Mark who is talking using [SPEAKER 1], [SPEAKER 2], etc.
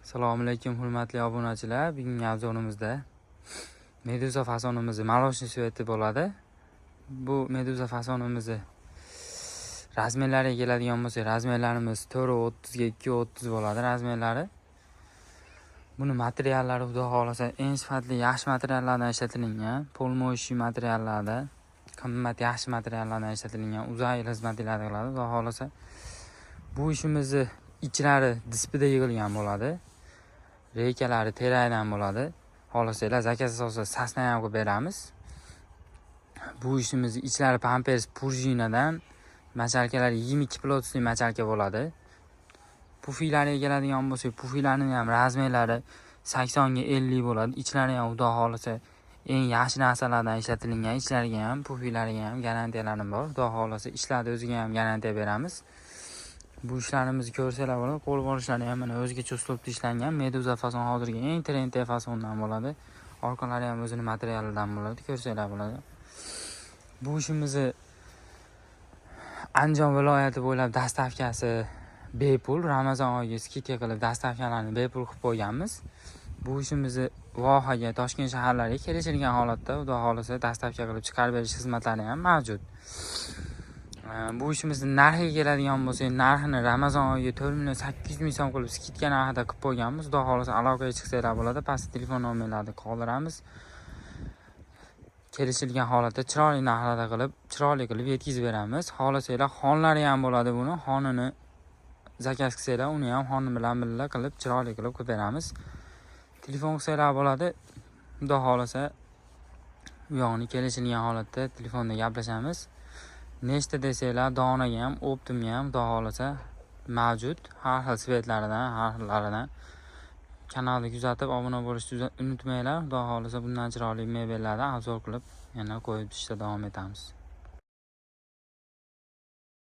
[SPEAKER 1] Assalomu alaykum hurmatli obunachilar. Bugungi obzorimizda meduza fasonimiz молочный sveti bo'ladi. Bu meduza fasonimiz razmerlariga keladigan bo'lsak, razmerlarimiz 4.30 ga 2.30 bo'ladi razmerlari. Buni materiallari xudo xolasa eng sifatli yaxshi materiallardan ishlatilgan, polmoishi materiallarda, qimmat yaxshi materiallardan ishlatilgan, uzoq xizmat qiladi, xudo xolasa. Bu ishimizni ichlari dispida yig'ilgan bo'ladi. Reykalari teraydan bo'ladi. Xohlasanglar zakaz asosida sasna ham qilib beramiz. Bu ishimiz ichlari pampers purjinadan, machalkalari 22 pilotli machalka bo'ladi. Pufilariga keladigan bo'lsak, pufilarning ham razmerlari 80 ga 50 bo'ladi. Ichlari ham xudo xolasa eng yaxshi narsalardan ishlatilgan, ichlariga ham, pufilariga ham garantiyalarim bor. Xudo xolasa ishlarni o'ziga ham garantiya beramiz. Bu ishlarimizni ko'rsanglar bo'ladi. Qo'l borishlari ham mana o'zgacha uslubda ishlangan meduza fason hozirgi eng trendli fasondan bo'ladi. Orqalari ham o'zining materialidan bo'ladi. Ko'rsanglar bo'ladi. Bu ishimizni Andijon viloyati bo'ylab dastavkasi bepul, Ramazon oyiga skidka qilib dastavkalarni bepul qilib qo'yganmiz. Bu ishimizni vohaga, Toshkent shaharlariga kelishilgan holatda xudo xolasa dastavka qilib chiqarib berish xizmatlari ham mavjud. Bu ishimizning narxiga keladigan bo'lsak, narxini Ramazon oyiga 4.800.000 so'm qilib skidka narxida qilib qo'yganmiz. Xudo xolasa aloqaga chiqsanglar bo'ladi. Pastda telefon nomerlarini qoldiramiz. Kelishilgan holatda chiroyli narxlarda qilib, chiroyli qilib yetkazib beramiz. Xohlasanglar xonlari ham bo'ladi buni. Xonini zakaz qilsanglar, uni ham xon bilan birga qilib, chiroyli qilib beramiz. Telefon qilsanglar bo'ladi. Xudo xolasa bu yo'g'ini kelishilgan holatda telefonda gaplashamiz. Nechta desanglar, donaga ham, optimga ham xudo xolasa mavjud. Har xil svetlaridan, har xillaridan. Kanalni kuzatib, obuna bo'lishni unutmanglar. Xudo xolasa bundan chiroyli mebellarni obzor qilib yana qo'yib ishda davom etamiz.